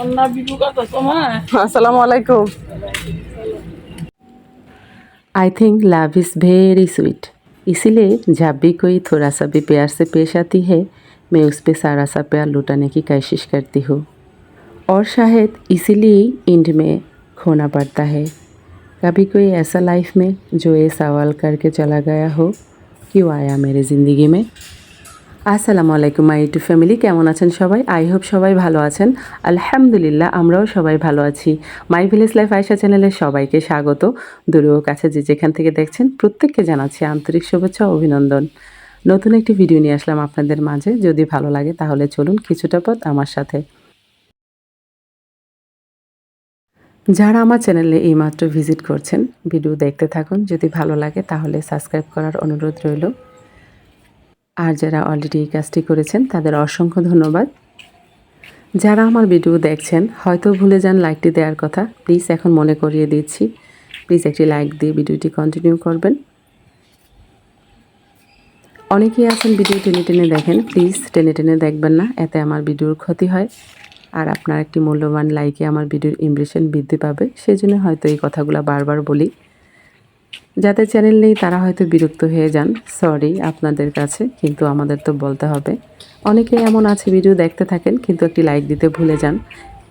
Assalamu alaikum. I think love is very sweet. इसीलिए जब भी कोई थोड़ा सा भी प्यार से पेश आती है मैं उस पे सारा सा प्यार लुटाने की कोशिश करती हूँ और शायद इसीलिए एंड में खोना पड़ता है। कभी कोई ऐसा लाइफ में जो ये सवाल करके चला गया हो क्यों आया मेरी ज़िंदगी में। আসসালামু আলাইকুম মাই ইউটিউব ফ্যামিলি, কেমন আছেন সবাই? আই হোপ সবাই ভালো আছেন। আলহামদুলিল্লাহ আমরাও সবাই ভালো আছি। মাই ভিলেজ লাইফ আয়েশা চ্যানেলে সবাইকে স্বাগত। দূরে ও কাছে যে যেখান থেকে দেখছেন প্রত্যেককে জানাচ্ছি আন্তরিক শুভেচ্ছা ও অভিনন্দন। নতুন একটি ভিডিও নিয়ে আসলাম আপনাদের মাঝে। যদি ভালো লাগে তাহলে চলুন কিছুটা পথ আমার সাথে। যারা আমার চ্যানেলে এইমাত্র ভিজিট করছেন ভিডিও দেখতে থাকুন। যদি ভালো লাগে তাহলে সাবস্ক্রাইব করার অনুরোধ রইল। আর যারা অলরেডি এই কাজটি করেছেন তাদের অসংখ্য ধন্যবাদ। যারা আমার ভিডিও দেখছেন হয়তো ভুলে যান লাইকটি দেওয়ার কথা, প্লিজ এখন মনে করিয়ে দিচ্ছি। প্লিজ একটি লাইক দিয়ে ভিডিওটি কন্টিনিউ করবেন। অনেকেই আছেন ভিডিও টেনে টেনে দেখেন, প্লিজ টেনে টেনে দেখবেন না, এতে আমার ভিডিওর ক্ষতি হয়। আর আপনার একটি মূল্যবান লাইকে আমার ভিডিওর ইমপ্রেশন বৃদ্ধি পাবে, সেজন্য হয়তো এই কথাগুলো বারবার বলি। যাদের চ্যানেল নেই তারা হয়তো বিরক্ত হয়ে যান, সরি আপনাদের কাছে, কিন্তু আমাদের তো বলতে হবে। অনেকেই এমন আছে ভিডিও দেখতে থাকেন কিন্তু একটি লাইক দিতে ভুলে যান,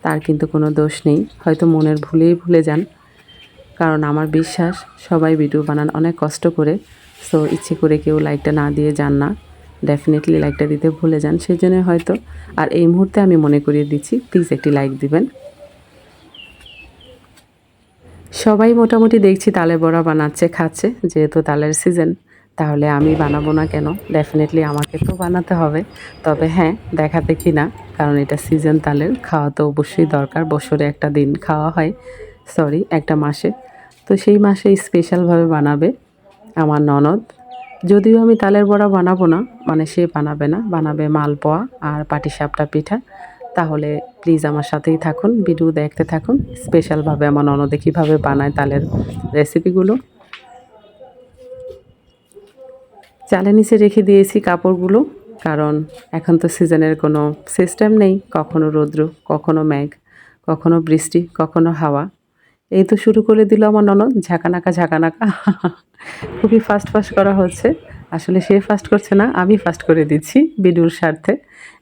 তার কিন্তু কোনো দোষ নেই, হয়তো মনের ভুলেই ভুলে যান। কারণ আমার বিশ্বাস সবাই ভিডিও বানান অনেক কষ্ট করে, সো ইচ্ছে করে কেউ লাইকটা না দিয়ে যান না, ডেফিনেটলি লাইকটা দিতে ভুলে যান, সেই জন্য হয়তো। আর এই মুহূর্তে আমি মনে করিয়ে দিচ্ছি প্লিজ একটি লাইক দিবেন। সবাই মোটামুটি দেখছি তালের বড়া বানাচ্ছে, খাচ্ছে, যেহেতু তালের সিজন, তাহলে আমি বানাবো না কেন? ডেফিনেটলি আমাকে তো বানাতে হবে। তবে হ্যাঁ, দেখা দেখি না, কারণ এটা সিজন তালের, খাওয়া তো অবশ্যই দরকার। বছরে একটা দিন খাওয়া হয়, সরি একটা মাসে, তো সেই মাসে স্পেশালভাবে বানাবে আমার ননদ। যদিও আমি তালের বড়া বানাবো না, মানে সে বানাবে না, বানাবে মালপোয়া আর পাটিসাপটা পিঠা। তাহলে প্লিজ আমার সাথেই থাকুন, ভিডিও দেখতে থাকুন। স্পেশালভাবে আমার ননদে কীভাবে বানায় তালের রেসিপিগুলো। চালের নিচে রেখে দিয়েছি কাপড়গুলো, কারণ এখন তো সিজনের কোনো সিস্টেম নেই, কখনো রৌদ্র, কখনো মেঘ, কখনো বৃষ্টি, কখনো হাওয়া। এই তো শুরু করে দিল আমার ননদ ঝাঁকানাকা ঝাঁকানাকা। খুবই ফাস্ট ফাস্ট করা হচ্ছে। আসলে সে ফাস্ট করছে না, আমি ফাস্ট করে দিচ্ছি ভিডিওর স্বার্থে।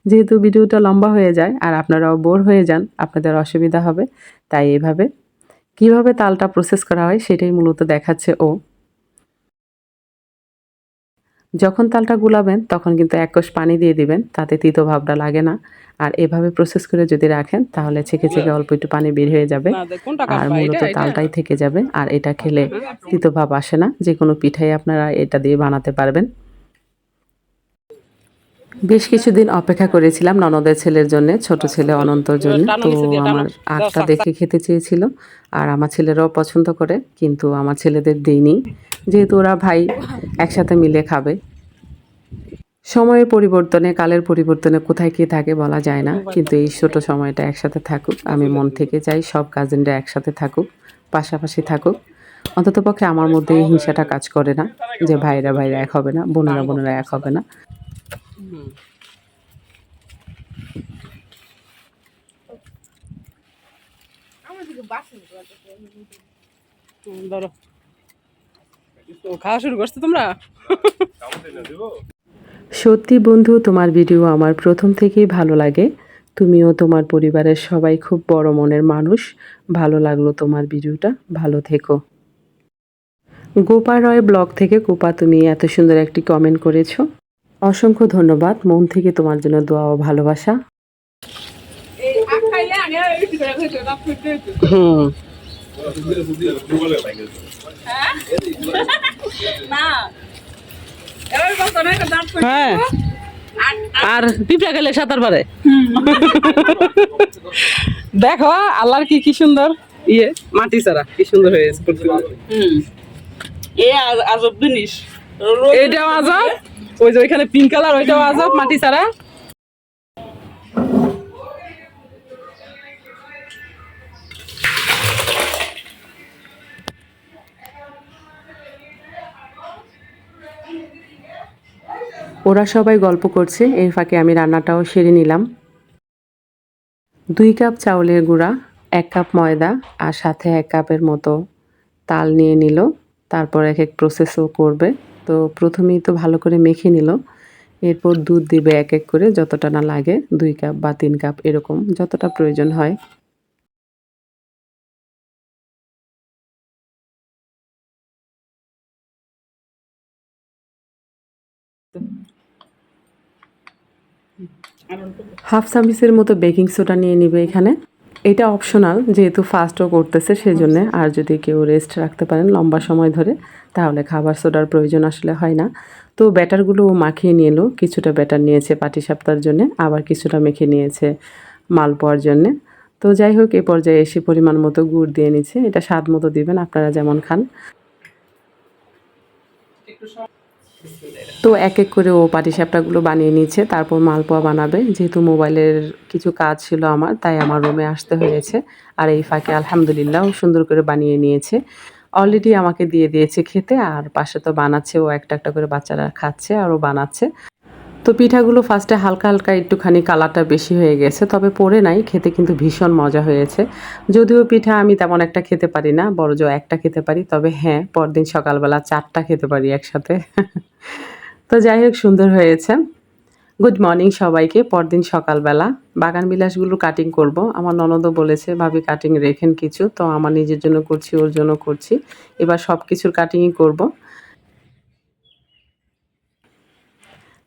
যেহেতু ভিডিওটা লম্বা হয়ে যায় আর আপনারাও বোর হয়ে যান, আপনাদের অসুবিধা হবে, তাই এভাবে কিভাবে তালটা প্রসেস করা হয় সেটাই মূলত দেখাচ্ছে ও। যখন তালটা গুলাবেন তখন কিন্তু এক কোষ পানি দিয়ে দিবেন, তাতে তিতো ভাবটা লাগে না। আর এভাবে প্রসেস করে যদি রাখেন তাহলে ছেঁকে ছেঁকে অল্প একটু পানি বের হয়ে যাবে আর মূলত তালটাই থেকে যাবে। আর এটা খেলে তিতো ভাব আসে না। যে কোনো পিঠাই আপনারা এটা দিয়ে বানাতে পারবেন। বেশ কিছুদিন অপেক্ষা করেছিলাম ননদের ছেলের জন্য, ছোট ছেলে অনন্তর জন্য। তো আমার আটটা দেখে খেতে চেয়েছিল আর আমার ছেলেরাও পছন্দ করে, কিন্তু আমার ছেলেদের দিইনি, যেহেতু ওরা ভাই একসাথে মিলে খাবে। সময়ের পরিবর্তনে, কালের পরিবর্তনে কোথায় কী থাকে বলা যায় না, কিন্তু এই ছোট সময়টা একসাথে থাকুক, আমি মন থেকে চাই সব কাজিনরা একসাথে থাকুক, পাশাপাশি থাকুক। অন্ততপক্ষে আমার মধ্যে এই হিংসাটা কাজ করে না যে ভাইরা ভাইরা এক হবে না, বোনেরা বোনেরা এক হবে না। খাওয়া শুরু করছো তোমরা? সত্যি বন্ধু, তোমার ভিডিও আমার প্রথম থেকেই ভালো লাগে। তুমিও তোমার পরিবারের সবাই খুব বড় মনের মানুষ। ভালো লাগলো তোমার ভিডিওটা, ভালো থেকো। গোপা রয় ব্লগ থেকে গোপা, তুমি এত সুন্দর একটি কমেন্ট করেছো, অসংখ্য ধন্যবাদ। মন থেকে তোমার জন্য দোয়া ও ভালোবাসা। হুম, হ্যাঁ, আর পিঁপড়া খেলে সাঁতার পারে। দেখো আল্লাহর কি কি সুন্দর ইয়ে, মাটি ছাড়া কি সুন্দর হয়েছে। আজব জিনিস, এইটাও আজব, ওই যে ওইখানে পিঙ্ক কালার ওইটাও আজব, মাটি ছাড়া। ওরা সবাই গল্প করছে, এর ফাঁকে আমি রান্নাটাও সেরে নিলাম। 2 কাপ চাউলের গুঁড়া, 1 কাপ ময়দা আর সাথে 1 কাপের মতো তাল নিয়ে নিল। তারপর এক প্রসেসও করবে। তো প্রথমেই তো ভালো করে মেখে নিল। এরপর দুধ দিবে এক করে, যতটা না লাগে 2 কাপ বা 3 কাপ এরকম যতটা প্রয়োজন হয়। হাফ চামচের মতো বেকিং সোডা নিয়ে নিবে এখানে। এটা অপশনাল, যেহেতু ফাস্টও করতেছে সেজন্যে। আর যদি কেউ রেস্ট রাখতে পারেন লম্বা সময় ধরে, তাহলে খাবার সোডার প্রয়োজন আসলে হয় না। তো ব্যাটারগুলো ও মাখিয়ে নিয়ে এলো। কিছুটা ব্যাটার নিয়েছে পাটিসাপটার জন্যে, আবার কিছুটা মেখে নিয়েছে মালপোয়ার জন্যে। তো যাই হোক, এ পর্যায়ে এসে পরিমাণ মতো গুড় দিয়ে নিচ্ছে। এটা স্বাদ মতো দিবেন, আপনারা যেমন খান। তো এক করে ও পাটিসাপটাগুলো বানিয়ে নিচ্ছে, তারপর মালপোয়া বানাবে। যেহেতু মোবাইলের কিছু কাজ ছিল আমার, তাই আমার রুমে আসতে হয়েছে। আর এই ফাঁকে আলহামদুলিল্লাহ ও সুন্দর করে বানিয়ে নিয়েছে। অলরেডি আমাকে দিয়ে দিয়েছে খেতে, আর পাশে তো বানাচ্ছে, ও একটা একটা করে বাচ্চারা খাচ্ছে আর ও বানাচ্ছে। তো পিঠাগুলো ফার্স্টে হালকা হালকা একটুখানি কালারটা বেশি হয়ে গেছে, তবে পড়ে নাই, খেতে কিন্তু ভীষণ মজা হয়েছে। যদিও পিঠা আমি তেমন একটা খেতে পারি না, বড়জো একটা খেতে পারি, তবে হ্যাঁ পরদিন সকালবেলা 4টা খেতে পারি একসাথে। তো যাই হোক, সুন্দর হয়েছে। গুড মর্নিং সবাইকে। পরদিন সকালবেলা বাগান বিলাসগুলো কাটিং করব। আমার ননদও বলেছে ভাবি কাটিং রেখেন কিছু, তো আমার নিজের জন্য করছি, ওর জন্য করছি। এবার সব কিছুর কাটিংই করব।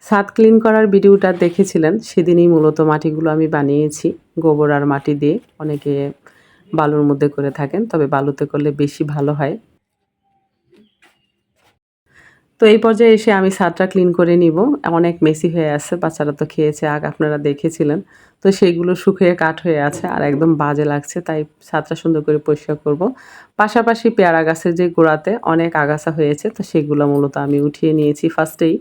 ছাদ ক্লিন করার ভিডিওটা দেখেছিলেন, সেদিনই মূলত মাটিগুলো আমি বানিয়েছি গোবর আর মাটি দিয়ে। অনেকে বালুর মধ্যে করে থাকেন, তবে বালুতে করলে বেশি ভালো হয়। তো এই পর্যায়ে এসে আমি ছাদটা ক্লিন করে নিব। অনেক মেসি হয়ে আছে, বাচ্চারা তো খেয়েছে আগ, আপনারা দেখেছিলেন। তো সেইগুলো শুকিয়ে কাঠ হয়ে আছে আর একদম বাজে লাগছে, তাই ছাদটা সুন্দর করে পরিষ্কার করব। পাশাপাশি পেয়ারা গাছের যে গোড়াতে অনেক আগাছা হয়েছে, তো সেগুলো মূলত আমি উঠিয়ে নিয়েছি ফার্স্টেই।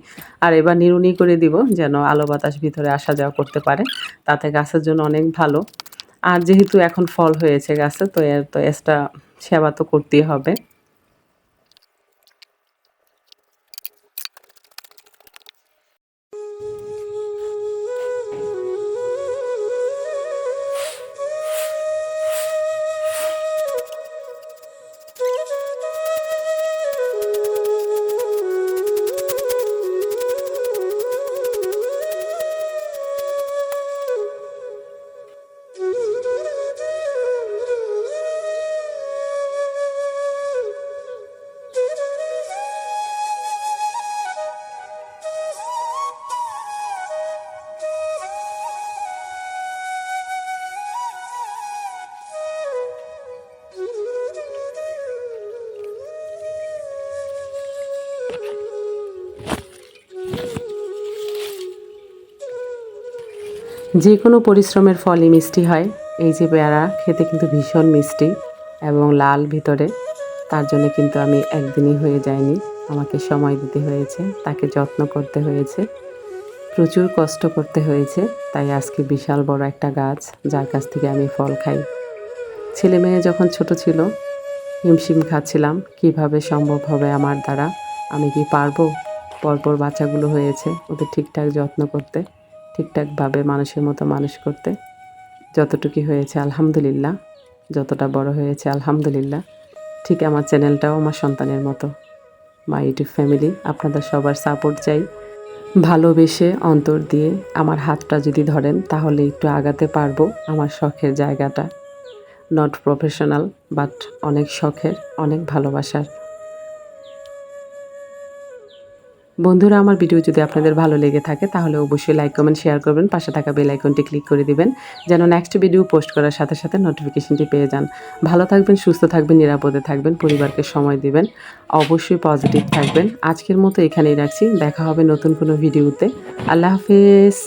আর এবার নিড়ুনি করে দিব, যেন আলো বাতাস ভিতরে আসা যাওয়া করতে পারে। তাতে গাছের জন্য অনেক ভালো। আর যেহেতু এখন ফল হয়েছে গাছে, তো এর তো এক্সট্রা সেবা তো করতেই হবে। যে কোনো পরিশ্রমের ফলই মিষ্টি হয়। এই যে পেয়ারা খেতে কিন্তু ভীষণ মিষ্টি এবং লাল ভিতরে। তার জন্য কিন্তু আমি একদিনই হয়ে যায়নি, আমাকে সময় দিতে হয়েছে, তাকে যত্ন করতে হয়েছে, প্রচুর কষ্ট করতে হয়েছে। তাই আজকে বিশাল বড় একটা গাছ, যার কাছ থেকে আমি ফল খাই। ছেলে মেয়ে যখন ছোট ছিল, হিমশিম খাচ্ছিলাম কিভাবে সম্ভব হবে আমার দ্বারা, আমি কি পারবো। পরপর বাচ্চাগুলো হয়েছে, ওদের ঠিকঠাক যত্ন করতে, ঠিকঠাকভাবে মানুষের মতো মানুষ করতে। যতটুকু হয়েছে আলহামদুলিল্লাহ, যতটা বড় হয়েছে আলহামদুলিল্লাহ। ঠিক আমার চ্যানেলটাও আমার সন্তানের মতো। মাই ইউটিউব ফ্যামিলি, আপনাদের সবার সাপোর্ট চাই। ভালোবেসে অন্তর দিয়ে আমার হাতটা যদি ধরেন, তাহলে একটু আগাতে পারবো আমার শখের জায়গাটা। নট প্রফেশনাল, বাট অনেক শখের, অনেক ভালোবাসার। বন্ধুরা, আমার ভিডিও যদি আপনাদের ভালো লেগে থাকে, তাহলে অবশ্যই লাইক কমেন্ট শেয়ার করবেন, পাশে থাকা বেল আইকনটি ক্লিক করে দিবেন, যেন নেক্সট ভিডিও পোস্ট করার সাথে সাথে নোটিফিকেশনটি পেয়ে যান। ভালো থাকবেন, সুস্থ থাকবেন, নিরাপদে থাকবেন, পরিবারকে সময় দিবেন, অবশ্যই পজিটিভ থাকবেন। আজকের মতো এখানেই রাখছি, দেখা হবে নতুন কোনো ভিডিওতে। আল্লাহ হাফেজ।